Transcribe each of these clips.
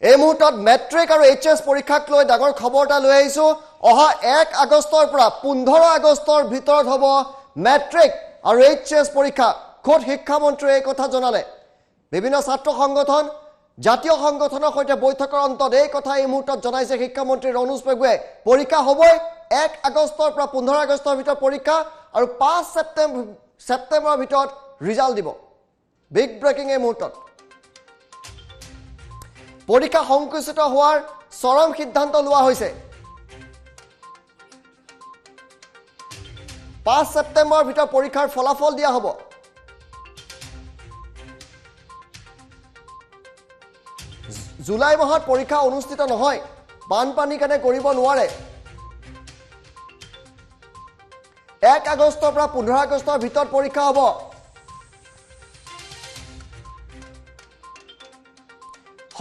এই মুহূৰ্তত মেট্ৰিক আৰু এইচএছ পৰীক্ষাক লৈ ডাঙৰ খবৰ এটা লৈ আহিছো অহা 1 আগষ্টৰ পৰা 15 আগষ্টৰ ভিতৰত হ'ব মেট্ৰিক আৰু এইচএছ পৰীক্ষা খোদ শিক্ষামন্ত্ৰীয়ে এই কথা জনালে বিভিন্ন ছাত্ৰ সংগঠন জাতীয় সংগঠনৰ সৈতে বৈঠকৰ অন্তত এই কথা এই মুহূৰ্তত জনাইছে শিক্ষামন্ত্ৰী ৰণোজ পেগুৱে পৰীক্ষা হ'বই 1 আগষ্টৰ পৰা 15 আগষ্টৰ ভিতৰত পৰীক্ষা আৰু 5 ছেপ্টেম্বৰৰ ভিতৰত ৰিজাল্ট দিব বিগ ব্ৰেকিং এই মুহূৰ্তত পৰীক্ষা সংকুচিত হোৱাৰ চৰম সিদ্ধান্ত লোৱা হৈছে 5 ছেপ্টেম্বৰৰ ভিতৰত পৰীক্ষাৰ ফলাফল দিয়া হ'ব জুলাই মাহত পৰীক্ষা অনুষ্ঠিত নহয় বানপানী কাৰণে কৰিব নোৱাৰে 1 আগষ্টৰ পৰা 15 আগষ্টৰ ভিতৰত পৰীক্ষা হ'ব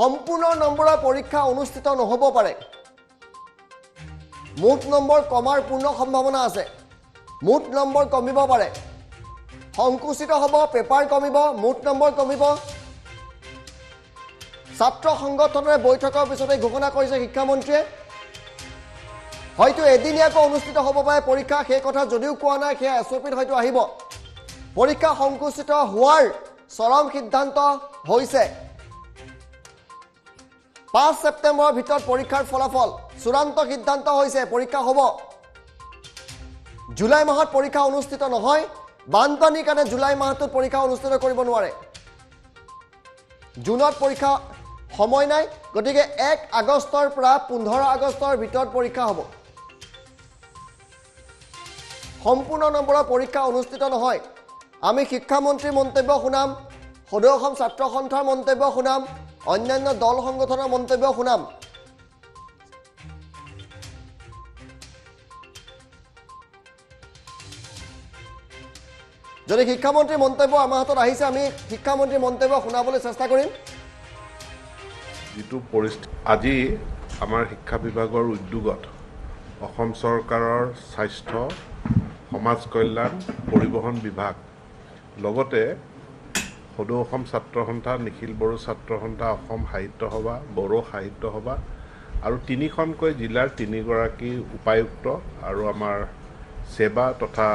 সম্পূৰ্ণ নম্বৰৰ পৰীক্ষা অনুষ্ঠিত নহব পাৰে মুঠ নম্বৰ কমাৰ পূৰ্ণ সম্ভাৱনা আছে মুঠ নম্বৰ কমিব পাৰে সংকুচিত হ'ব পেপাৰ কমিব মুঠ নম্বৰ কমিব ছাত্ৰ সংগঠনৰ বৈঠকৰ পিছতে ঘোষণা কৰিছে শিক্ষামন্ত্ৰীয়ে হয়তো এদিনীয়াকৈ অনুষ্ঠিত হ'ব পাৰে পৰীক্ষা সেই কথা যদিও কোৱা নাই সেই এছঅপিত হয়তো আহিব পৰীক্ষা সংকুচিত হোৱাৰ চৰম সিদ্ধান্ত হৈছে 5 ছেপ্টেম্বৰৰ ভিতৰত পৰীক্ষাৰ ফলাফল চূড়ান্ত সিদ্ধান্ত হৈছে পৰীক্ষা হ'ব জুলাই মাহত পৰীক্ষা অনুষ্ঠিত নহয় বানপানীৰ কাৰণে জুলাই মাহটোত পৰীক্ষা অনুষ্ঠিত কৰিব নোৱাৰে জুনত পৰীক্ষা সময় নাই গতিকে 1 আগষ্টৰ পৰা 15 আগষ্টৰ ভিতৰত পৰীক্ষা হ'ব সম্পূৰ্ণ নম্বৰৰ পৰীক্ষা অনুষ্ঠিত নহয় আমি শিক্ষামন্ত্ৰীৰ মন্তব্য শুনাম সদৌ অসম ছাত্ৰ সন্থাৰ মন্তব্য শুনাম অন্যান্য দল সংগঠনৰ মন্তব্য শুনাম যদি শিক্ষামন্ত্ৰীৰ মন্তব্য আমাৰ হাতত আহিছে আমি শিক্ষামন্ত্ৰীৰ মন্তব্য শুনাবলৈ চেষ্টা কৰিম যেটো পৰিস্থিতি আজি আমাৰ শিক্ষা বিভাগৰ উদ্যোগত অসম চৰকাৰৰ স্বাস্থ্য সমাজ কল্যাণ পৰিবহণ বিভাগ লগতে সদৌ অসম ছাত্ৰ সন্থা নিখিল বড়ো ছাত্ৰ সন্থা অসম সাহিত্য সভা বড়ো সাহিত্য সভা আৰু তিনিখনকৈ জিলাৰ তিনিগৰাকী উপায়ুক্ত আৰু আমাৰ সেৱা তথা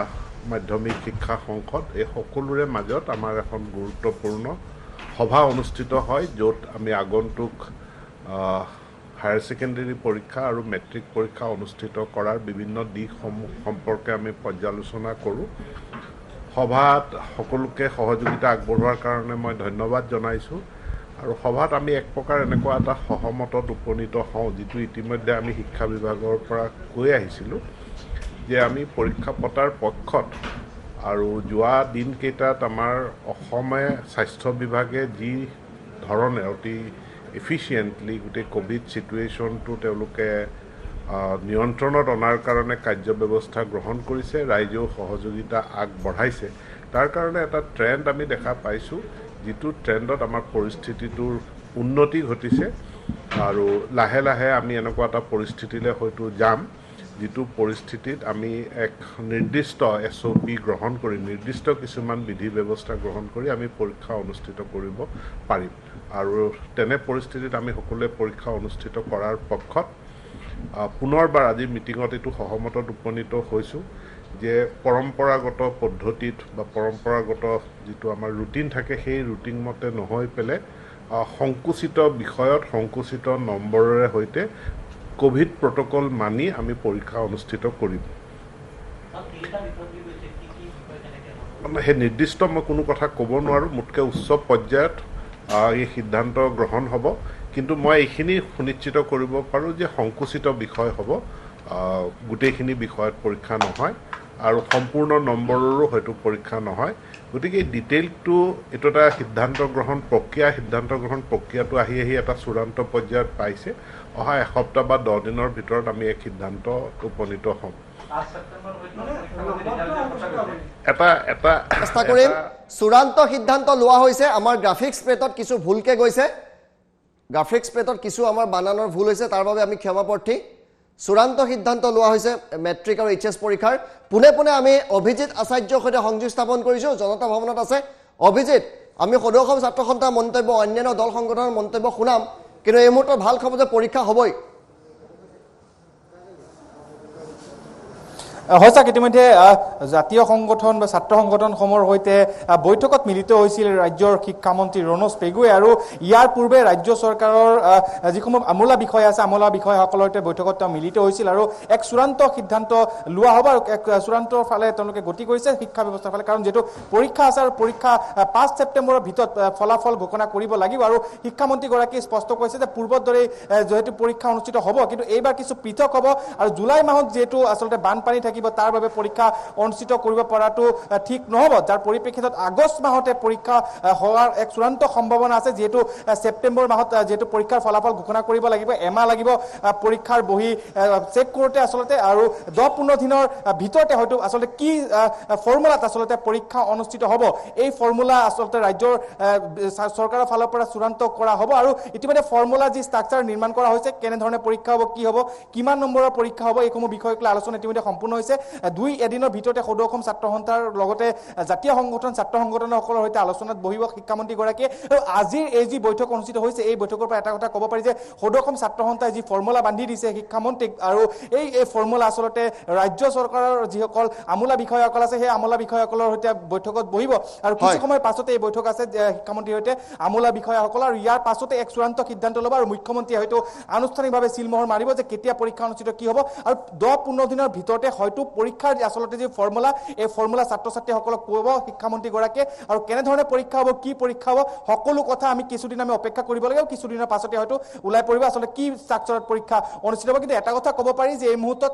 মাধ্যমিক শিক্ষা সংসদ এই সকলোৰে মাজত আমাৰ এখন গুৰুত্বপূৰ্ণ সভা অনুষ্ঠিত হয় য'ত আমি আগন্তুক হায়াৰ ছেকেণ্ডেৰী পৰীক্ষা আৰু মেট্ৰিক পৰীক্ষা অনুষ্ঠিত কৰাৰ বিভিন্ন দিশসমূহ সম্পৰ্কে আমি পৰ্যালোচনা কৰোঁ সভাত সকলোকে সহযোগিতা আগবঢ়োৱাৰ কাৰণে মই ধন্যবাদ জনাইছোঁ আৰু সভাত আমি এক প্ৰকাৰ এনেকুৱা এটা সহমতত উপনীত হওঁ যিটো ইতিমধ্যে আমি শিক্ষা বিভাগৰ পৰা কৈ আহিছিলোঁ যে আমি পৰীক্ষা পতাৰ পক্ষত আৰু যোৱা দিনকেইটাত আমাৰ অসমে স্বাস্থ্য বিভাগে যি ধৰণে অতি এফিচিয়েণ্টলি গোটেই কোভিড চিটুৱেশ্যনটো তেওঁলোকে নিয়ন্ত্ৰণত অনাৰ কাৰণে কাৰ্যব্যৱস্থা গ্ৰহণ কৰিছে ৰাইজেও সহযোগিতা আগবঢ়াইছে তাৰ কাৰণে এটা ট্ৰেণ্ড আমি দেখা পাইছোঁ যিটো ট্ৰেণ্ডত আমাৰ পৰিস্থিতিটোৰ উন্নতি ঘটিছে আৰু লাহে লাহে আমি এনেকুৱা এটা পৰিস্থিতিলৈ হয়তো যাম যিটো পৰিস্থিতিত আমি এক নিৰ্দিষ্ট এছঅপি গ্ৰহণ কৰি নিৰ্দিষ্ট কিছুমান বিধি ব্যৱস্থা গ্ৰহণ কৰি আমি পৰীক্ষা অনুষ্ঠিত কৰিব পাৰিম আৰু তেনে পৰিস্থিতিত আমি সকলোৱে পৰীক্ষা অনুষ্ঠিত কৰাৰ পক্ষত পুনৰবাৰ আজি মিটিঙত এইটো সহমতত উপনীত হৈছোঁ যে পৰম্পৰাগত পদ্ধতিত বা পৰম্পৰাগত যিটো আমাৰ ৰুটিন থাকে সেই ৰুটিন মতে নহৈ পেলাই সংকুচিত বিষয়ত সংকুচিত নম্বৰেৰে সৈতে কোভিড প্ৰট'কল মানি আমি পৰীক্ষা অনুষ্ঠিত কৰিম সেই নিৰ্দিষ্ট মই কোনো কথা ক'ব নোৱাৰোঁ মোতকৈ উচ্চ পৰ্যায়ত এই সিদ্ধান্ত গ্ৰহণ হ'ব কিন্তু মই এইখিনি সুনিশ্চিত কৰিব পাৰোঁ যে সংকুচিত বিষয় হ'ব গোটেইখিনি বিষয়ত পৰীক্ষা নহয় আৰু সম্পূৰ্ণ নম্বৰৰো হয়তো পৰীক্ষা নহয় গতিকে এই ডিটেইলটো এইটো এটা সিদ্ধান্ত গ্ৰহণ প্ৰক্ৰিয়াটো আহি এটা চূড়ান্ত পৰ্যায়ত পাইছে অহা এসপ্তাহ বা 10 দিনৰ ভিতৰত আমি এক সিদ্ধান্ত উপনীত হ'ম এটা চেষ্টা কৰিম চূড়ান্ত সিদ্ধান্ত লোৱা হৈছে আমাৰ গ্ৰাফিক্স প্লেটত কিছু ভুলকে গৈছে গ্ৰাফিক্স প্লেটত কিছু আমাৰ বানানৰ ভুল হৈছে তাৰ বাবে আমি ক্ষমাপ্ৰাৰ্থী চূড়ান্ত সিদ্ধান্ত লোৱা হৈছে মেট্ৰিক আৰু এইচএছ পৰীক্ষাৰ পুনে পুনে আমি অভিজিত আচাৰ্যৰ সৈতে সংযোগ স্থাপন কৰিছোঁ জনতা ভৱনত আছে অভিজিত আমি সদৌ অসম ছাত্ৰ সন্থাৰ মন্তব্য অন্যান্য দল সংগঠনৰ মন্তব্য শুনাম কিন্তু এই মুহূৰ্তত ভাল খবৰ যে পৰীক্ষা হ'বই। হয়ছা ইতিমধ্যে জাতীয় সংগঠন বা ছাত্ৰ সংগঠনসমূহৰ সৈতে বৈঠকত মিলিত হৈছিল ৰাজ্যৰ শিক্ষামন্ত্ৰী ৰণোজ পেগুৱে আৰু ইয়াৰ পূৰ্বে ৰাজ্য চৰকাৰৰ যিসমূহ আমোলা বিষয় আছে আমোলা বিষয়াসকলৰ সৈতে বৈঠকত মিলিত হৈছিল আৰু এক চূড়ান্ত সিদ্ধান্ত লোৱা হ'ব আৰু এক চূড়ান্তৰ ফালে তেওঁলোকে গতি কৰিছে শিক্ষা ব্যৱস্থাৰ ফালে কাৰণ যেহেতু পৰীক্ষা আছে আৰু পৰীক্ষা 5 ছেপ্টেম্বৰৰ ভিতৰত ফলাফল ঘোষণা কৰিব লাগিব আৰু শিক্ষামন্ত্ৰীগৰাকীয়ে স্পষ্ট কৈছে যে পূৰ্বৰ দৰে যেহেতু পৰীক্ষা অনুষ্ঠিত হ'ব কিন্তু এইবাৰ কিছু পৃথক হ'ব আৰু জুলাই মাহত যেহেতু আচলতে বানপানী তাৰ বাবে পৰীক্ষা অনুষ্ঠিত কৰিব পৰাটো ঠিক নহব যাৰ পৰিপ্ৰেক্ষিতত আগষ্ট মাহতে পৰীক্ষা হোৱাৰ এক চূড়ান্ত সম্ভাৱনা আছে যেহেতু ছেপ্টেম্বৰ মাহত যেহেতু পৰীক্ষাৰ ফলাফল ঘোষণা কৰিব লাগিব এমাহ লাগিব পৰীক্ষাৰ বহি চেক কৰোঁতে আচলতে আৰু 10-15 দিনৰ ভিতৰতে হয়তো আচলতে কি ফৰ্মুলাত আচলতে পৰীক্ষা অনুষ্ঠিত হ'ব এই ফৰ্মুলা আচলতে ৰাজ্যৰ চৰকাৰৰ ফালৰ পৰা চূড়ান্ত কৰা হ'ব আৰু ইতিমধ্যে ফৰ্মুলা যি ষ্ট্ৰাকচাৰ নিৰ্মাণ কৰা হৈছে কেনেধৰণে পৰীক্ষা হ'ব কি হ'ব কিমান নম্বৰৰ পৰীক্ষা হ'ব এইসমূহ বিষয়ক লৈ আলোচনা ইতিমধ্যে সম্পূৰ্ণ হৈছে 2 এদিনৰ ভিতৰতে সদৌ অসম ছাত্ৰ সন্থাৰ লগতে জাতীয় সংগঠন ছাত্ৰ সংগঠনসকলৰ সৈতে আলোচনাত বহিব শিক্ষামন্ত্ৰীগৰাকীয়ে আৰু আজিৰ এই যি বৈঠক অনুষ্ঠিত হৈছে এই বৈঠকৰ পৰা এটা কথা ক'ব পাৰি যে সদৌ অসম ছাত্ৰ সন্থাই যি ফৰ্মুলা বান্ধি দিছে শিক্ষামন্ত্ৰীক আৰু এই ফৰ্মুলা আচলতে ৰাজ্য চৰকাৰৰ যিসকল আমোলা বিষয়াসকল আছে সেই আমোলা বিষয়াসকলৰ সৈতে বৈঠকত বহিব আৰু কিছু সময়ৰ পাছতে এই বৈঠক আছে শিক্ষামন্ত্ৰীৰ সৈতে আমোলা বিষয়াসকল আৰু ইয়াৰ পাছতে এক চূড়ান্ত সিদ্ধান্ত ল'ব আৰু মুখ্যমন্ত্ৰীয়ে হয়তো আনুষ্ঠানিকভাৱে চিলমোহৰ মাৰিব যে কেতিয়া পৰীক্ষা অনুষ্ঠিত কি হ'ব আৰু 10-15 দিনৰ ভিতৰতে হয়তো পৰীক্ষাৰ আচলতে যে ফৰ্মুলা এই ফৰ্মুলা ছাত্ৰ ছাত্ৰীসকলক ক'ব শিক্ষামন্ত্ৰীগৰাকীয়ে আৰু কেনেধৰণে পৰীক্ষা হ'ব কি পৰীক্ষা হ'ব সকলো কথা আমি কিছুদিন অপেক্ষা কৰিব লাগিব কিছুদিনৰ পাছতে হয়তো ওলাই পৰিব আচলতে কি ষ্ট্ৰাকচাৰত পৰীক্ষা অনুষ্ঠিত হ'ব কিন্তু এটা কথা ক'ব পাৰি যে এই মুহূৰ্তত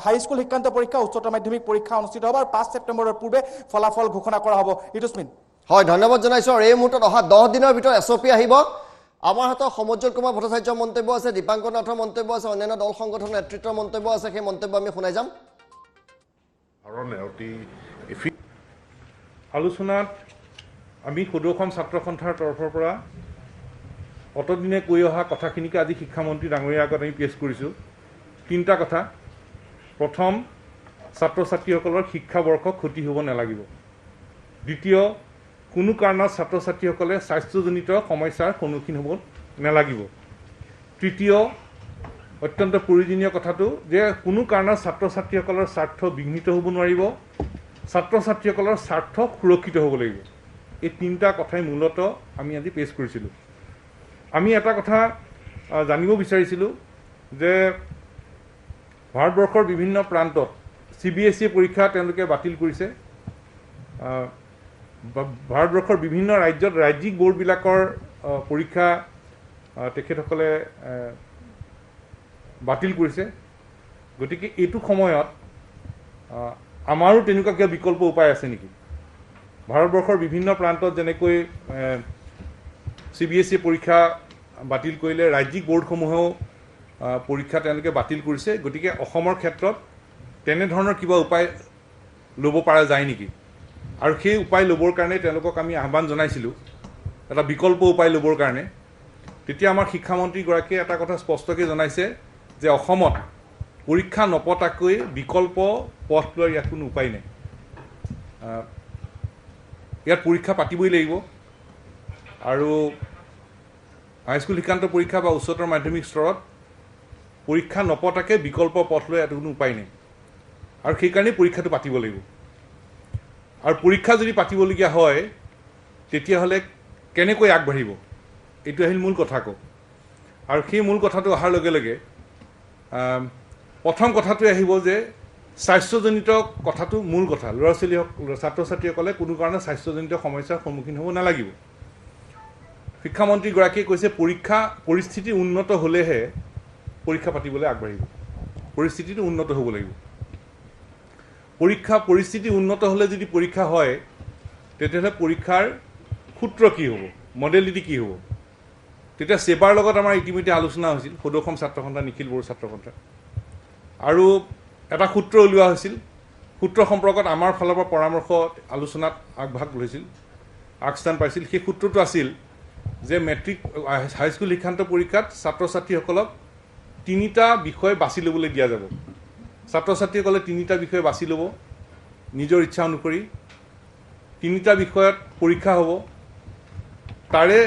হাইস্কুল শিক্ষান্ত পৰীক্ষা উচ্চতৰ মাধ্যমিক পৰীক্ষা অনুষ্ঠিত হ'ব আৰু 5 ছেপ্টেম্বৰৰ পূৰ্বে ফলাফল ঘোষণা কৰা হ'ব ইটুস্মিন হয় ধন্যবাদ জনাইছো আৰু এই মুহূৰ্তত অহা 10 দিনৰ ভিতৰত এছঅপি আহিব আমাৰ হাতত সমজ্জল কুমাৰ ভট্টাচাৰ্যৰ মন্তব্য আছে দীপাংকৰ নাথৰ মন্তব্য আছে অন্যান্য দল সংগঠনৰ নেতৃত্বৰ মন্তব্য আছে সেই মন্তব্য আমি শুনাই যাম আলোচনাত আমি সদৌ অসম ছাত্ৰ সন্থাৰ তৰফৰ পৰা অতদিনে কৈ অহা কথাখিনিকে আজি শিক্ষামন্ত্ৰী ডাঙৰীয়াৰ আগত আমি পেছ কৰিছোঁ 3টা কথা প্ৰথম ছাত্ৰ ছাত্ৰীসকলৰ শিক্ষাবৰ্ষ ক্ষতি হ'ব নালাগিব দ্বিতীয় কোনো কাৰণত ছাত্ৰ ছাত্ৰীসকলে স্বাস্থ্যজনিত সমস্যাৰ সন্মুখীন হ'ব নালাগিব তৃতীয় অত্যন্ত প্ৰয়োজনীয় কথাটো যে কোনো কাৰণত ছাত্ৰ ছাত্ৰীসকলৰ স্বাৰ্থ বিঘ্নিত হ'ব নোৱাৰিব ছাত্ৰ ছাত্ৰীসকলৰ স্বাৰ্থ সুৰক্ষিত হ'ব লাগিব এই 3টা কথাই মূলতঃ আমি আজি পেছ কৰিছিলোঁ আমি এটা কথা জানিব বিচাৰিছিলোঁ যে ভাৰতবৰ্ষৰ বিভিন্ন প্ৰান্তত CBSE পৰীক্ষা তেওঁলোকে বাতিল কৰিছে ভাৰতবৰ্ষৰ বিভিন্ন ৰাজ্যত ৰাজ্যিক বোৰ্ডবিলাকৰ পৰীক্ষা তেখেতসকলে বাতিল কৰিছে গতিকে এইটো সময়ত আমাৰো তেনেকুৱা কিবা বিকল্প উপায় আছে নেকি ভাৰতবৰ্ষৰ বিভিন্ন প্ৰান্তত যেনেকৈ CBSE পৰীক্ষা বাতিল কৰিলে ৰাজ্যিক বোৰ্ডসমূহেও পৰীক্ষা তেওঁলোকে বাতিল কৰিছে গতিকে অসমৰ ক্ষেত্ৰত তেনেধৰণৰ কিবা উপায় ল'ব পৰা যায় নেকি আৰু সেই উপায় ল'বৰ কাৰণে তেওঁলোকক আমি আহ্বান জনাইছিলোঁ এটা বিকল্প উপায় ল'বৰ কাৰণে তেতিয়া আমাৰ শিক্ষামন্ত্ৰীগৰাকীয়ে এটা কথা স্পষ্টকৈ জনাইছে যে অসমত পৰীক্ষা নপতাকৈ বিকল্প পথ লোৱাৰ ইয়াত কোনো উপায় নাই ইয়াত পৰীক্ষা পাতিবই লাগিব আৰু হাইস্কুল শিক্ষান্ত পৰীক্ষা বা উচ্চতৰ মাধ্যমিক স্তৰত পৰীক্ষা নপতাকৈ বিকল্প পথ লৈ ইয়াত কোনো উপায় নাই আৰু সেইকাৰণেই পৰীক্ষাটো পাতিব লাগিব আৰু পৰীক্ষা যদি পাতিবলগীয়া হয় তেতিয়াহ'লে কেনেকৈ আগবাঢ়িব এইটো আহিল মূল কথা কওক আৰু সেই মূল কথাটো অহাৰ লগে লগে প্ৰথম কথাটোৱে আহিব যে স্বাস্থ্যজনিত কথাটো মূল কথা ল'ৰা ছোৱালী ছাত্ৰ ছাত্ৰীসকলে কোনো কাৰণে স্বাস্থ্যজনিত সমস্যাৰ সন্মুখীন হ'ব নালাগিব শিক্ষামন্ত্ৰীগৰাকীয়ে কৈছে পৰীক্ষা পৰিস্থিতি উন্নত হ'লেহে পৰীক্ষা পাতিবলৈ আগবাঢ়িব পৰিস্থিতিটো উন্নত হ'ব লাগিব পৰীক্ষা পৰিস্থিতি উন্নত হ'লে যদি পৰীক্ষা হয় তেতিয়াহ'লে পৰীক্ষাৰ সূত্ৰ কি হ'ব মডেলিটি কি হ'ব তেতিয়া সেবাৰ লগত আমাৰ ইতিমধ্যে আলোচনা হৈছিল সদৌ অসম ছাত্ৰ সন্থা নিখিল বড়ো ছাত্ৰ সন্থা আৰু এটা সূত্ৰ উলিওৱা হৈছিল সূত্ৰ সম্পৰ্কত আমাৰ ফালৰ পৰা পৰামৰ্শ আলোচনাত আগভাগ লৈছিল আগস্থান পাইছিল সেই সূত্ৰটো আছিল যে মেট্ৰিক হাইস্কুল শিক্ষান্ত পৰীক্ষাত ছাত্ৰ ছাত্ৰীসকলক 3টা বিষয় বাছি ল'বলৈ দিয়া যাব ছাত্ৰ ছাত্ৰীসকলে 3টা বিষয় বাছি ল'ব নিজৰ ইচ্ছা অনুসৰি 3টা বিষয়ত পৰীক্ষা হ'ব তাৰে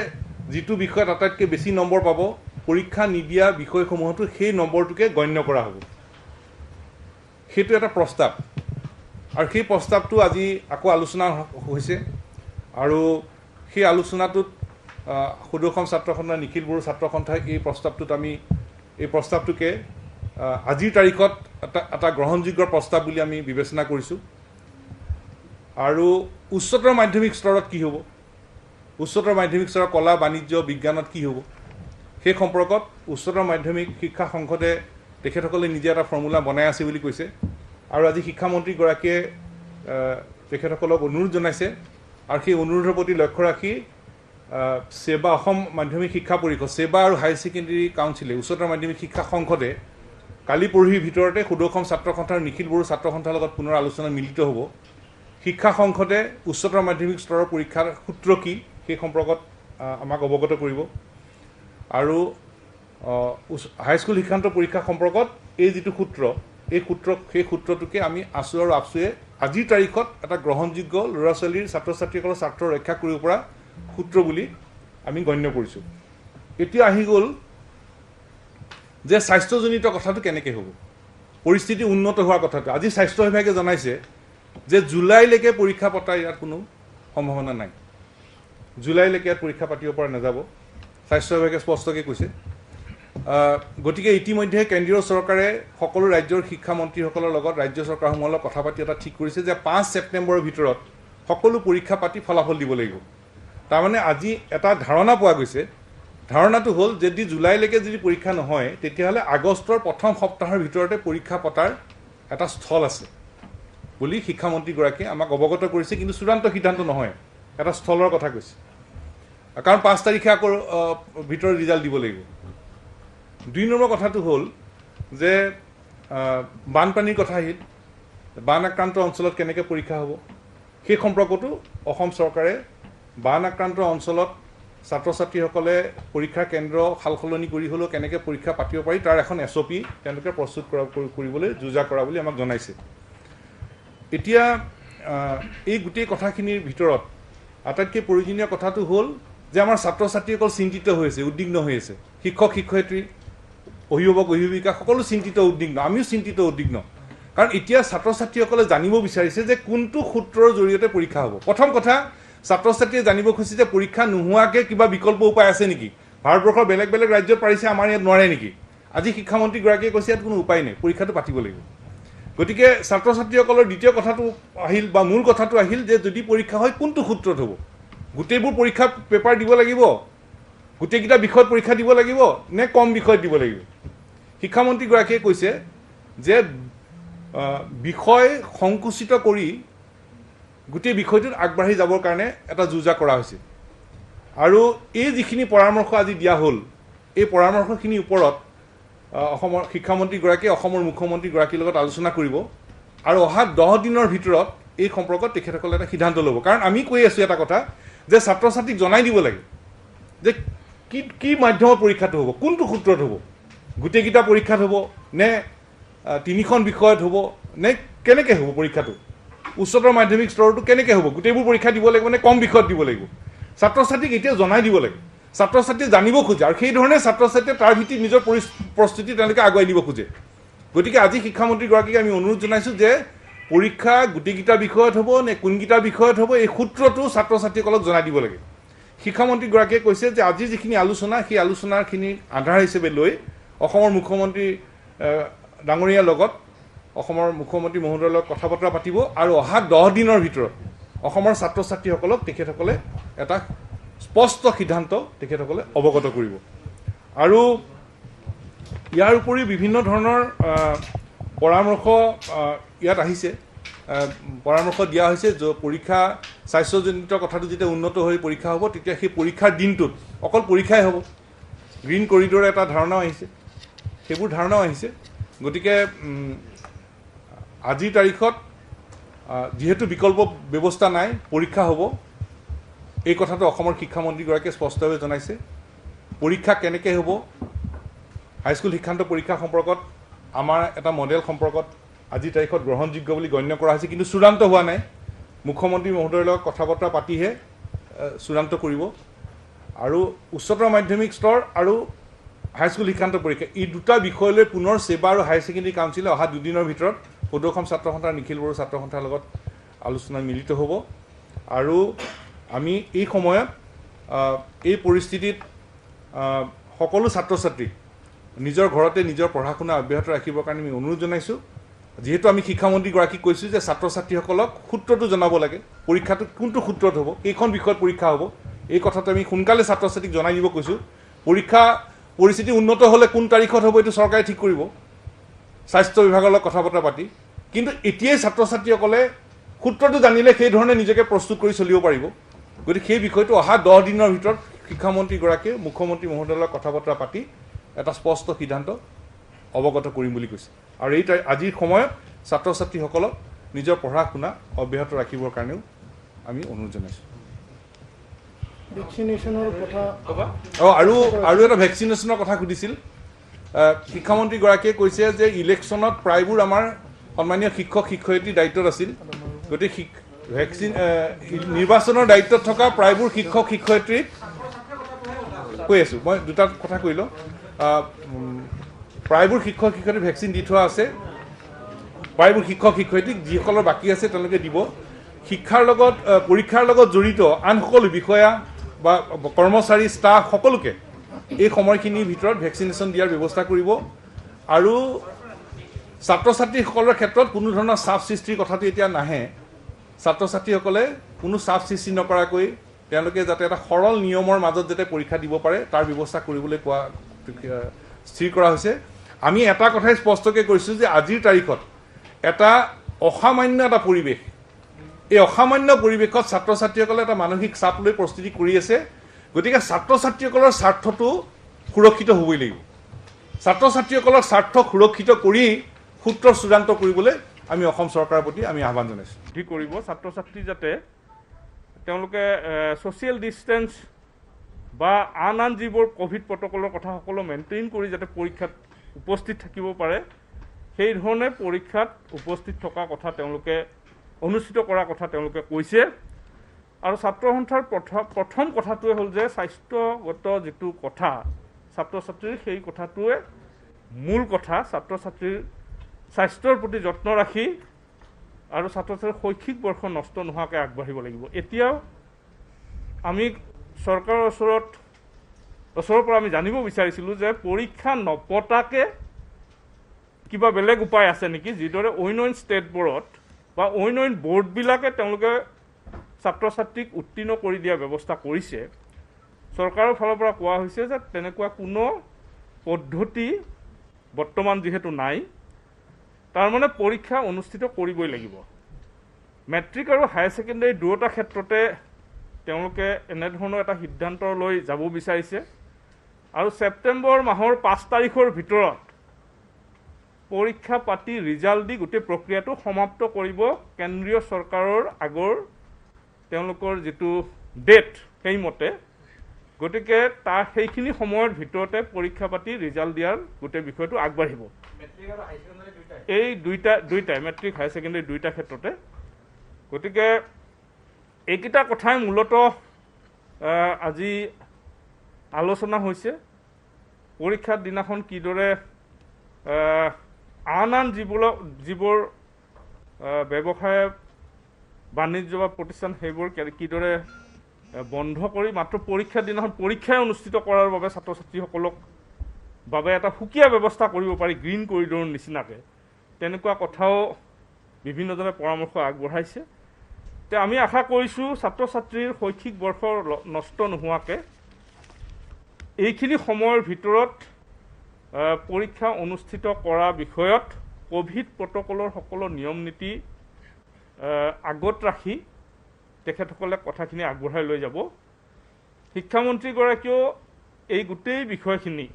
যিটো বিষয়ত আটাইতকৈ বেছি নম্বৰ পাব পৰীক্ষা নিদিয়া বিষয়সমূহতো সেই নম্বৰটোকে গণ্য কৰা হ'ব। সেইটো এটা প্ৰস্তাৱ, আৰু সেই প্ৰস্তাৱটো আজি আকৌ আলোচনা হৈছে, আৰু সেই আলোচনাটোত সদৌ অসম ছাত্ৰ সন্থা, নিখিল বড়ো ছাত্ৰ সন্থাই এই প্ৰস্তাৱটোকে আজিৰ তাৰিখত এটা গ্ৰহণযোগ্য প্ৰস্তাৱ বুলি আমি বিবেচনা কৰিছোঁ। আৰু উচ্চতৰ মাধ্যমিক স্তৰত কি হ'ব, উচ্চতৰ মাধ্যমিক স্তৰৰ কলা, বাণিজ্য, বিজ্ঞানত কি হ'ব, সেই সম্পৰ্কত উচ্চতৰ মাধ্যমিক শিক্ষা সংসদে তেখেতসকলে নিজে এটা ফৰ্মুলা বনাই আছে বুলি কৈছে। আৰু আজি শিক্ষামন্ত্ৰীগৰাকীয়ে তেখেতসকলক অনুৰোধ জনাইছে, আৰু সেই অনুৰোধৰ প্ৰতি লক্ষ্য ৰাখি ছেবা, অসম মাধ্যমিক শিক্ষা পৰিষদ, ছেবা আৰু হায়াৰ ছেকেণ্ডেৰী কাউন্সিলে, উচ্চতৰ মাধ্যমিক শিক্ষা সংসদে কালি পৰহিৰ ভিতৰতে সদৌ অসম ছাত্ৰ সন্থা আৰু নিখিল বড়ো ছাত্ৰ সন্থাৰ লগত পুনৰ আলোচনাত মিলিত হ'ব। শিক্ষা সংসদে উচ্চতৰ মাধ্যমিক স্তৰৰ পৰীক্ষাৰ সূত্ৰ কি সেই সম্পৰ্কত আমাক অৱগত কৰিব, আৰু হাইস্কুল শিক্ষান্ত পৰীক্ষা সম্পৰ্কত এই যিটো সূত্ৰ, সেই সূত্ৰটোকে আমি আছু আৰু আপছুৱে আজিৰ তাৰিখত এটা গ্ৰহণযোগ্য ল'ৰা ছোৱালীৰ, ছাত্ৰ ছাত্ৰীসকলৰ স্বাৰ্থ ৰক্ষা কৰিব পৰা সূত্ৰ বুলি আমি গণ্য কৰিছোঁ। এতিয়া আহি গ'ল যে স্বাস্থ্যজনিত কথাটো কেনেকৈ হ'ব, পৰিস্থিতি উন্নত হোৱাৰ কথাটো। আজি স্বাস্থ্য বিভাগে জনাইছে যে জুলাইলৈকে পৰীক্ষা পতাৰ ইয়াত কোনো সম্ভাৱনা নাই, জুলাইলৈকে ইয়াত পৰীক্ষা পাতিব পৰা নাযাব, স্বাস্থ্য বিভাগে স্পষ্টকৈ কৈছে। গতিকে ইতিমধ্যে কেন্দ্ৰীয় চৰকাৰে সকলো ৰাজ্যৰ শিক্ষামন্ত্ৰীসকলৰ লগত, ৰাজ্য চৰকাৰসমূহৰ লগত কথা পাতি এটা ঠিক কৰিছে যে 5 ছেপ্টেম্বৰৰ ভিতৰত সকলো পৰীক্ষা পাতি ফলাফল দিব লাগিব। তাৰমানে আজি এটা ধাৰণা পোৱা গৈছে, ধাৰণাটো হ'ল যদি জুলাইলৈকে যদি পৰীক্ষা নহয়, তেতিয়াহ'লে আগষ্টৰ প্ৰথম সপ্তাহৰ ভিতৰতে পৰীক্ষা পতাৰ এটা স্থল আছে বুলি শিক্ষামন্ত্ৰীগৰাকীয়ে আমাক অৱগত কৰিছে। কিন্তু চূড়ান্ত সিদ্ধান্ত নহয়, এটা স্থলৰ কথা কৈছে, কাৰণ 5 তাৰিখে আকৌ ভিতৰত ৰিজাল্ট দিব লাগিব। 2 নম্বৰ কথাটো হ'ল যে বানপানীৰ কথা আহিল, বান আক্ৰান্ত অঞ্চলত কেনেকৈ পৰীক্ষা হ'ব সেই সম্পৰ্কতো অসম চৰকাৰে বান আক্ৰান্ত অঞ্চলত ছাত্ৰ ছাত্ৰীসকলে পৰীক্ষাৰ কেন্দ্ৰ সাল সলনি কৰি হ'লেও কেনেকৈ পৰীক্ষা পাতিব পাৰি তাৰ এখন SOP তেওঁলোকে প্ৰস্তুত কৰিবলৈ যোজা কৰা বুলি আমাক জনাইছে। এতিয়া এই গোটেই কথাখিনিৰ ভিতৰত আটাইতকৈ প্ৰয়োজনীয় কথাটো হ'ল যে আমাৰ ছাত্ৰ ছাত্ৰীসকল চিন্তিত হৈ আছে, উদ্বিগ্ন হৈ আছে, শিক্ষক শিক্ষয়িত্ৰী, অভিভাৱক অভিভাৱিকা সকলো চিন্তিত উদ্বিগ্ন, আমিও চিন্তিত উদ্বিগ্ন। কাৰণ এতিয়া ছাত্ৰ ছাত্ৰীসকলে জানিব বিচাৰিছে যে কোনটো সূত্ৰৰ জৰিয়তে পৰীক্ষা হ'ব। প্ৰথম কথা, ছাত্ৰ ছাত্ৰীয়ে জানিব খুজিছে যে পৰীক্ষা নোহোৱাকৈ কিবা বিকল্প উপায় আছে নেকি, ভাৰতবৰ্ষৰ বেলেগ বেলেগ ৰাজ্যত পাৰিছে, আমাৰ ইয়াত নোৱাৰে নেকি। আজি শিক্ষামন্ত্ৰীগৰাকীয়ে কৈছে ইয়াত কোনো উপায় নাই, পৰীক্ষাটো পাতিব লাগিব। গতিকে ছাত্ৰ ছাত্ৰীসকলৰ দ্বিতীয় কথাটো আহিল, বা মূল কথাটো আহিল যে যদি পৰীক্ষা হয় কোনটো সূত্ৰত হ'ব, গোটেইবোৰ পৰীক্ষা পেপাৰ দিব লাগিব, গোটেইকেইটা বিষয়ত পৰীক্ষা দিব লাগিব নে কম বিষয়ত দিব লাগিব। শিক্ষামন্ত্ৰীগৰাকীয়ে কৈছে যে বিষয় সংকুচিত কৰি গোটেই বিষয়টোত আগবাঢ়ি যাবৰ কাৰণে এটা যোজা কৰা হৈছে। আৰু এই যিখিনি পৰামৰ্শ আজি দিয়া হ'ল, এই পৰামৰ্শখিনিৰ ওপৰত অসমৰ শিক্ষামন্ত্ৰীগৰাকীয়ে অসমৰ মুখ্যমন্ত্ৰীগৰাকীৰ লগত আলোচনা কৰিব, আৰু অহা 10 দিনৰ ভিতৰত এই সম্পৰ্কত তেখেতসকলে এটা সিদ্ধান্ত ল'ব। কাৰণ আমি কৈ আছোঁ এটা কথা যে ছাত্ৰ ছাত্ৰীক জনাই দিব লাগে যে কি মাধ্যমৰ পৰীক্ষাটো হ'ব, কোনটো সূত্ৰত হ'ব, গোটেইকেইটা পৰীক্ষাত হ'ব নে 3খন বিষয়ত হ'ব নে কেনেকৈ হ'ব পৰীক্ষাটো, উচ্চতৰ মাধ্যমিক স্তৰটো কেনেকৈ হ'ব, গোটেইবোৰ পৰীক্ষা দিব লাগিব নে কম বিষয়ত দিব লাগিব, ছাত্ৰ ছাত্ৰীক এতিয়া জনাই দিব লাগে। ছাত্ৰ ছাত্ৰীয়ে জানিব খোজে, আৰু সেইধৰণে ছাত্ৰ ছাত্ৰীয়ে তাৰ ভিত্তিত নিজৰ প্ৰস্তুতি তেওঁলোকে আগুৱাই দিব খোজে। গতিকে আজি শিক্ষামন্ত্ৰীগৰাকীক আমি অনুৰোধ জনাইছোঁ যে পৰীক্ষা গোটেইকেইটা বিষয়ত হ'ব নে কোনকেইটা বিষয়ত হ'ব, এই সূত্ৰটো ছাত্ৰ ছাত্ৰীসকলক জনাই দিব লাগে। শিক্ষামন্ত্ৰীগৰাকীয়ে কৈছে যে আজি যিখিনি আলোচনা, সেই আলোচনাখিনি আধাৰ হিচাপে লৈ অসমৰ মুখ্যমন্ত্ৰী ডাঙৰীয়াৰ লগত, অসমৰ মুখ্যমন্ত্ৰী মহোদয়ৰ লগত কথা বতৰা পাতিব, আৰু অহা 10 দিনৰ ভিতৰত অসমৰ ছাত্ৰ ছাত্ৰীসকলক তেখেতসকলে এটা স্পষ্ট সিদ্ধান্ত তেখেতসকলে অৱগত কৰিব। আৰু ইয়াৰ উপৰিও বিভিন্ন ধৰণৰ পৰামৰ্শ ইয়াত আহিছে, পৰামৰ্শ দিয়া হৈছে যে পৰীক্ষা স্বাস্থ্যজনিত কথাটো যেতিয়া উন্নত হৈ পৰীক্ষা হ'ব, তেতিয়া সেই পৰীক্ষাৰ দিনটোত অকল পৰীক্ষাই হ'ব, গ্ৰীণ কৰিডৰ এটা ধাৰণাও আহিছে, সেইবোৰ ধাৰণাও আহিছে। গতিকে আজিৰ তাৰিখত যিহেতু বিকল্প ব্যৱস্থা নাই, পৰীক্ষা হ'ব, এই কথাটো অসমৰ শিক্ষামন্ত্ৰীগৰাকীয়ে স্পষ্টভাৱে জনাইছে। পৰীক্ষা কেনেকৈ হ'ব, হাইস্কুল শিক্ষান্ত পৰীক্ষা সম্পৰ্কত আমাৰ এটা মডেল সম্পৰ্কত আজিৰ তাৰিখত গ্ৰহণযোগ্য বুলি গণ্য কৰা হৈছে, কিন্তু চূড়ান্ত হোৱা নাই। মুখ্যমন্ত্ৰী মহোদয়ৰ লগত কথা বতৰা পাতিহে চূড়ান্ত কৰিব। আৰু উচ্চতৰ মাধ্যমিক স্তৰ আৰু হাইস্কুল শিক্ষান্ত পৰীক্ষা এই দুটা বিষয়লৈ পুনৰ সেৱা আৰু হায়াৰ ছেকেণ্ডেৰী কাউন্সিলে অহা দুদিনৰ ভিতৰত সদৌ অসম ছাত্ৰ সন্থাৰ নিখিল বড়ো ছাত্ৰ সন্থাৰ লগত আলোচনাত মিলিত হ'ব আৰু আমি এই সময়ত এই পৰিস্থিতিত সকলো ছাত্ৰ ছাত্ৰীক নিজৰ ঘৰতে নিজৰ পঢ়া শুনা অব্যাহত ৰাখিবৰ কাৰণে আমি অনুৰোধ জনাইছোঁ যেহেতু আমি শিক্ষামন্ত্ৰীগৰাকীক কৈছোঁ যে ছাত্ৰ ছাত্ৰীসকলক সূত্ৰটো জনাব লাগে পৰীক্ষাটো কোনটো সূত্ৰত হ'ব এইখন বিষয়ত পৰীক্ষা হ'ব এই কথাটো আমি সোনকালে ছাত্ৰ ছাত্ৰীক জনাই দিব কৈছোঁ পৰীক্ষা পৰিস্থিতি উন্নত হ'লে কোন তাৰিখত হ'ব এইটো চৰকাৰে ঠিক কৰিব স্বাস্থ্য বিভাগৰ লগত কথা বতৰা পাতি কিন্তু এতিয়াই ছাত্ৰ ছাত্ৰীসকলে সূত্ৰটো জানিলে সেই ধৰণে নিজকে প্ৰস্তুত কৰি চলিব পাৰিব গতিকে সেই বিষয়টো অহা 10 দিনৰ ভিতৰত শিক্ষামন্ত্ৰীগৰাকীয়ে মুখ্যমন্ত্ৰী মহোদয়ৰ লগত কথা বতৰা পাতি এটা স্পষ্ট সিদ্ধান্ত অৱগত কৰিম বুলি কৈছে আৰু এই আজিৰ সময়ত ছাত্ৰ ছাত্ৰীসকলক নিজৰ পঢ়া শুনা অব্যাহত ৰাখিবৰ কাৰণেও আমি অনুৰোধ জনাইছোঁ আৰু এটা ভেকচিনেশ্যনৰ কথা সুধিছিল শিক্ষামন্ত্ৰীগৰাকীয়ে কৈছে যে ইলেকশ্যনত প্ৰায়বোৰ আমাৰ সন্মানীয় শিক্ষক শিক্ষয়িত্ৰীৰ দায়িত্বত আছিল গতিকে ভেকচিন নিৰ্বাচনৰ দায়িত্বত থকা প্ৰায়বোৰ শিক্ষক শিক্ষয়িত্ৰীক কৈ আছোঁ মই দুটা কথা কৈ লওঁ প্ৰায়বোৰ শিক্ষক শিক্ষয়িত্ৰী ভেকচিন দি থোৱা আছে প্ৰায়বোৰ শিক্ষক শিক্ষয়িত্ৰীক যিসকলৰ বাকী আছে তেওঁলোকে দিব শিক্ষাৰ লগত পৰীক্ষাৰ লগত জড়িত আন সকলো বিষয়া বা কৰ্মচাৰী ষ্টাফ সকলোকে এই সময়খিনিৰ ভিতৰত ভেকচিনেশ্যন দিয়াৰ ব্যৱস্থা কৰিব আৰু ছাত্ৰ ছাত্ৰীসকলৰ ক্ষেত্ৰত কোনো ধৰণৰ চাপ সৃষ্টিৰ কথাটো এতিয়া নাহে ছাত্ৰ ছাত্ৰীসকলে কোনো চাপ সৃষ্টি নকৰাকৈ তেওঁলোকে যাতে এটা সৰল নিয়মৰ মাজত যাতে পৰীক্ষা দিব পাৰে তাৰ ব্যৱস্থা কৰিবলৈ কোৱা স্থিৰ কৰা হৈছে আমি এটা কথাই স্পষ্টকৈ কৈছোঁ যে আজিৰ তাৰিখত এটা অসামান্য এটা পৰিৱেশ এই অসামান্য পৰিৱেশত ছাত্ৰ ছাত্ৰীসকলে এটা মানসিক চাপ লৈ প্ৰস্তুতি কৰি আছে গতিকে ছাত্ৰ ছাত্ৰীসকলৰ স্বাৰ্থটো সুৰক্ষিত হ'বই লাগিব ছাত্ৰ ছাত্ৰীসকলৰ স্বাৰ্থ সুৰক্ষিত কৰি সূত্ৰ চূড়ান্ত কৰিবলৈ আমি অসম চৰকাৰৰ প্ৰতি আমি আহ্বান জনাইছোঁ ঠিক কৰিব ছাত্ৰ ছাত্ৰী যাতে তেওঁলোকে ছ'চিয়েল ডিষ্টেঞ্চ বা আন যিবোৰ ক'ভিড প্ৰট'কলৰ কথা সকলো মেইনটেইন কৰি যাতে পৰীক্ষাত উপস্থিত থাকিব পাৰে সেই ধৰণে পৰীক্ষাত উপস্থিত থকা কথা তেওঁলোকে অনুষ্ঠিত কৰাৰ কথা তেওঁলোকে কৈছে আৰু ছাত্ৰ সন্থাৰ প্ৰথম কথাটোৱে হ'ল যে স্বাস্থ্যগত যিটো কথা ছাত্ৰ ছাত্ৰীৰ সেই কথাটোৱে মূল কথা ছাত্ৰ ছাত্ৰীৰ স্বাস্থ্যৰ প্ৰতি যত্ন ৰাখি আৰু ছাত্ৰ ছাত্ৰীৰ শৈক্ষিক বৰ্ষ নষ্ট নোহোৱাকৈ আগবাঢ়িব লাগিব এতিয়াও আমি চৰকাৰৰ ওচৰৰ পৰা আমি জানিব বিচাৰিছিলোঁ যে পৰীক্ষা নপতাকৈ কিবা বেলেগ উপায় আছে নেকি যিদৰে অন্য ষ্টেটবোৰত বা অন্য বৰ্ডবিলাকে তেওঁলোকে ছাত্ৰ ছাত্ৰীক উত্তীৰ্ণ কৰি দিয়াৰ ব্যৱস্থা কৰিছে চৰকাৰৰ ফালৰ পৰা কোৱা হৈছে যে তেনেকুৱা কোনো পদ্ধতি বৰ্তমান যিহেতু নাই তাৰমানে পৰীক্ষা অনুষ্ঠিত কৰিবই লাগিব মেট্ৰিক আৰু হায়াৰ ছেকেণ্ডেৰী দুয়োটা ক্ষেত্ৰতে তেওঁলোকে এনেধৰণৰ এটা সিদ্ধান্ত লৈ যাব বিচাৰিছে আৰু ছেপ্টেম্বৰ মাহৰ 5 তাৰিখৰ ভিতৰত পৰীক্ষা পাতি ৰিজাল্ট দি গোটেই প্ৰক্ৰিয়াটো সমাপ্ত কৰিব কেন্দ্ৰীয় চৰকাৰৰ আগৰ তেওঁলোকৰ যিটো ডেট সেইমতে গতিকে তাৰ সেইখিনি সময়ৰ ভিতৰতে পৰীক্ষা পাতি ৰিজাল্ট দিয়াৰ গোটেই বিষয়টো আগবাঢ়িব এই দুইটাই মেট্ৰিক হায়াৰ ছেকেণ্ডেৰী দুইটা ক্ষেত্ৰতে গতিকে এইকেইটা কথাই মূলতঃ আজি আলোচনা হৈছে পৰীক্ষাৰ দিনাখন কিদৰে আন যিবোৰ ব্যৱসায় বাণিজ্য বা প্ৰতিষ্ঠান সেইবোৰ কিদৰে বন্ধ কৰি মাত্ৰ পৰীক্ষাৰ দিনাখন পৰীক্ষাই অনুষ্ঠিত কৰাৰ বাবে ছাত্ৰ ছাত্ৰীসকলক বাবে এটা সুকীয়া ব্যৱস্থা কৰিব পাৰি গ্ৰীণ কৰিডৰৰ নিচিনাকৈ তেনেকুৱা কথাও বিভিন্নজনে পৰামৰ্শ আগবঢ়াইছে তে আমি আশা কৰিছোঁ ছাত্ৰ ছাত্ৰীৰ শৈক্ষিক বৰ্ষ নষ্ট নোহোৱাকৈ এইখিনি সময়ৰ ভিতৰত পৰীক্ষা অনুষ্ঠিত কৰা বিষয়ত ক'ভিড প্ৰট'কলৰ সকলো নিয়ম নীতি আগত ৰাখি তেখেতসকলে কথাখিনি আগবঢ়াই লৈ যাব শিক্ষামন্ত্ৰীগৰাকীয়েও এই গোটেই বিষয়খিনি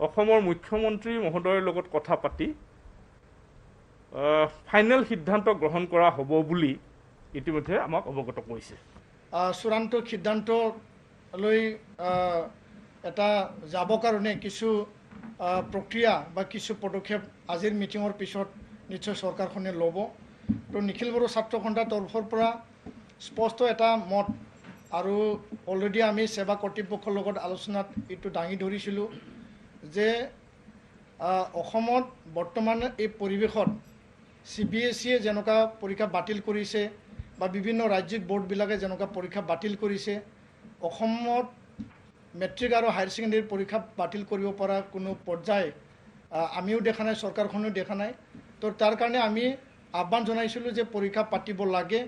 অসমৰ মুখ্যমন্ত্ৰী মহোদয়ৰ লগত কথা পাতি ফাইনেল সিদ্ধান্ত গ্ৰহণ কৰা হ'ব বুলি ইতিমধ্যে আমাক অৱগত কৰিছে চূড়ান্ত সিদ্ধান্ত লৈ এটা যাব কাৰণে কিছু প্ৰক্ৰিয়া বা কিছু পদক্ষেপ আজিৰ মিটিঙৰ পিছত নিশ্চয় চৰকাৰখনে ল'ব তো নিখিল বড়ো ছাত্ৰ সন্থাৰ তৰফৰ পৰা স্পষ্ট এটা মত আৰু অলৰেডি আমি সেৱা কৰ্তৃপক্ষৰ লগত আলোচনাত এইটো দাঙি ধৰিছিলোঁ যে অসমত বৰ্তমান এই পৰিৱেশত CBSE যেনেকুৱা পৰীক্ষা বাতিল কৰিছে বা বিভিন্ন ৰাজ্যিক বোৰ্ডবিলাকে যেনেকুৱা পৰীক্ষা বাতিল কৰিছে অসমত মেট্ৰিক আৰু হায়াৰ ছেকেণ্ডেৰী পৰীক্ষা বাতিল কৰিব পৰা কোনো পৰ্যায় আমিও দেখা নাই, চৰকাৰখনেও দেখা নাই। তো তাৰ কাৰণে আমি আহ্বান জনাইছিলোঁ যে পৰীক্ষা পাতিব লাগে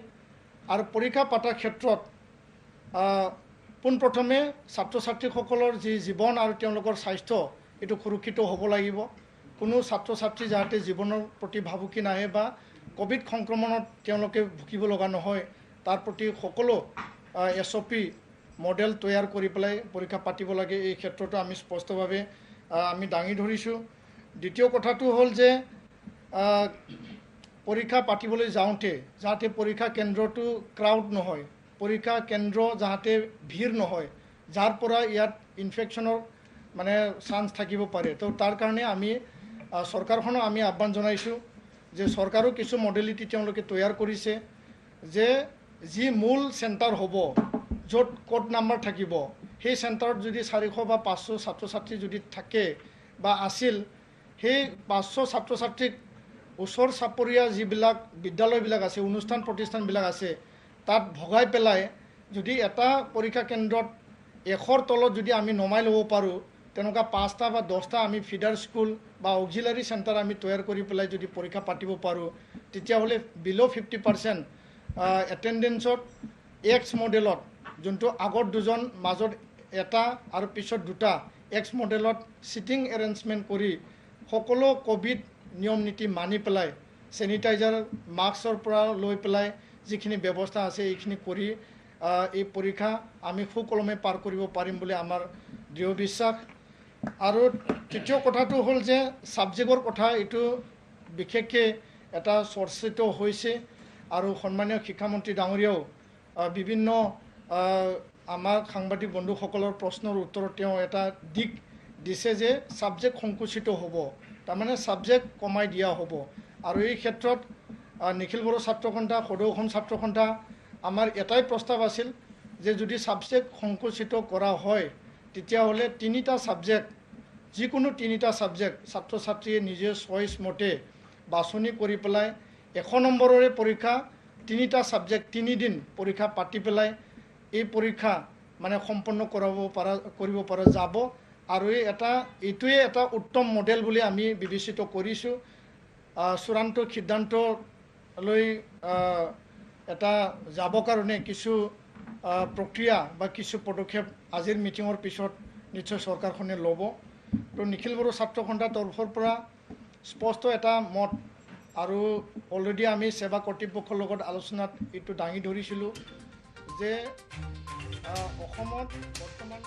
আৰু পৰীক্ষা পতাৰ ক্ষেত্ৰত পোনপ্ৰথমে ছাত্ৰ ছাত্ৰীসকলৰ যি জীৱন আৰু তেওঁলোকৰ স্বাস্থ্য এইটো সুৰক্ষিত হ'ব লাগিব। কোনো ছাত্ৰ ছাত্ৰী যাতে জীৱনৰ প্ৰতি ভাবুকি নাহে বা কোভিড সংক্ৰমণত তেওঁলোকে ভুগিব লগা নহয় তাৰ প্ৰতি সকলো SOP মডেল তৈয়াৰ কৰি পেলাই পৰীক্ষা পাতিব লাগে। এই ক্ষেত্ৰতো আমি স্পষ্টভাৱে আমি দাঙি ধৰিছোঁ। দ্বিতীয় কথাটো হ'ল যে পৰীক্ষা পাতিবলৈ যাওঁতে যাতে পৰীক্ষা কেন্দ্ৰটো ক্ৰাউড নহয়, পৰীক্ষা কেন্দ্ৰ যাতে ভিৰ নহয়, যাৰ পৰা ইয়াত ইনফেকশ্যনৰ মানে চান্স থাকিব পাৰে। তো তাৰ কাৰণে আমি চৰকাৰখনক আমি আহ্বান জনাইছোঁ যে চৰকাৰো কিছু মডেলিটি তেওঁলোকে তৈয়াৰ কৰিছে যে যি মূল চেণ্টাৰ হ'ব, য'ত কোড নাম্বাৰ থাকিব, সেই চেণ্টাৰত যদি 400 বা 500 ছাত্ৰ ছাত্ৰী যদি থাকে বা আছিল, সেই 500 ছাত্ৰ ছাত্ৰীক ওচৰ চাপৰীয়া যিবিলাক বিদ্যালয়বিলাক আছে, অনুষ্ঠান প্ৰতিষ্ঠানবিলাক আছে, তাত ভগাই পেলাই যদি এটা পৰীক্ষা কেন্দ্ৰত 100ৰ তলত যদি আমি নমাই ল'ব পাৰোঁ, তেনেকুৱা 5টা বা 10টা আমি ফিডাৰ স্কুল বা অক্সিলাৰী চেণ্টাৰ আমি তৈয়াৰ কৰি পেলাই যদি পৰীক্ষা পাতিব পাৰোঁ, তেতিয়াহ'লে বিল' 50% এটেণ্ডেঞ্চত X মডেলত, যোনটো আগত 2জন মাজত এটা আৰু পিছত 2টা X মডেলত চিটিং এৰেঞ্জমেণ্ট কৰি সকলো কোভিড নিয়ম নীতি মানি পেলাই চেনিটাইজাৰ মাস্কৰ পৰা লৈ পেলাই যিখিনি ব্যৱস্থা আছে এইখিনি কৰি এই পৰীক্ষা আমি সুকলমে পাৰ কৰিব পাৰিম বুলি আমাৰ দৃঢ় বিশ্বাস। আৰু তৃতীয় কথাটো হ'ল যে ছাবজেক্টৰ কথা, এইটো বিশেষকৈ এটা চৰ্চিত হৈছে আৰু সন্মানীয় শিক্ষামন্ত্ৰী ডাঙৰীয়াও বিভিন্ন আমাৰ সাংবাদিক বন্ধুসকলৰ প্ৰশ্নৰ উত্তৰত তেওঁ এটা দিশ দিছে যে ছাবজেক্ট সংকুচিত হ'ব, তাৰমানে ছাবজেক্ট কমাই দিয়া হ'ব। আৰু এই ক্ষেত্ৰত নিখিল বড়ো ছাত্ৰ সন্থা, সদৌ অসম ছাত্ৰ সন্থা আমাৰ এটাই প্ৰস্তাৱ আছিল যে যদি ছাবজেক্ট সংকুচিত কৰা হয় তেতিয়াহ'লে 3টা ছাবজেক্ট, যিকোনো 3টা ছাবজেক্ট ছাত্ৰ ছাত্ৰীয়ে নিজে চইচ মতে বাছনি কৰি পেলাই 100 নম্বৰৰে পৰীক্ষা 3টা ছাবজেক্ট 3 দিন পৰীক্ষা পাতি পেলাই এই পৰীক্ষা মানে সম্পন্ন কৰিব পৰা যাব। আৰু এইটোৱে এটা উত্তম মডেল বুলি আমি বিবেচিত কৰিছোঁ। চূড়ান্ত সিদ্ধান্ত লৈ এটা যাব কাৰণে কিছু প্ৰক্ৰিয়া বা কিছু পদক্ষেপ আজিৰ মিটিঙৰ পিছত নিশ্চয় চৰকাৰখনে ল'ব। তো নিখিল বড়ো ছাত্ৰ সন্থাৰ তৰফৰ পৰা স্পষ্ট এটা মত, আৰু অলৰেডি আমি সেৱা কৰ্তৃপক্ষৰ লগত আলোচনাত এইটো দাঙি ধৰিছিলোঁ যে অসমত বৰ্তমান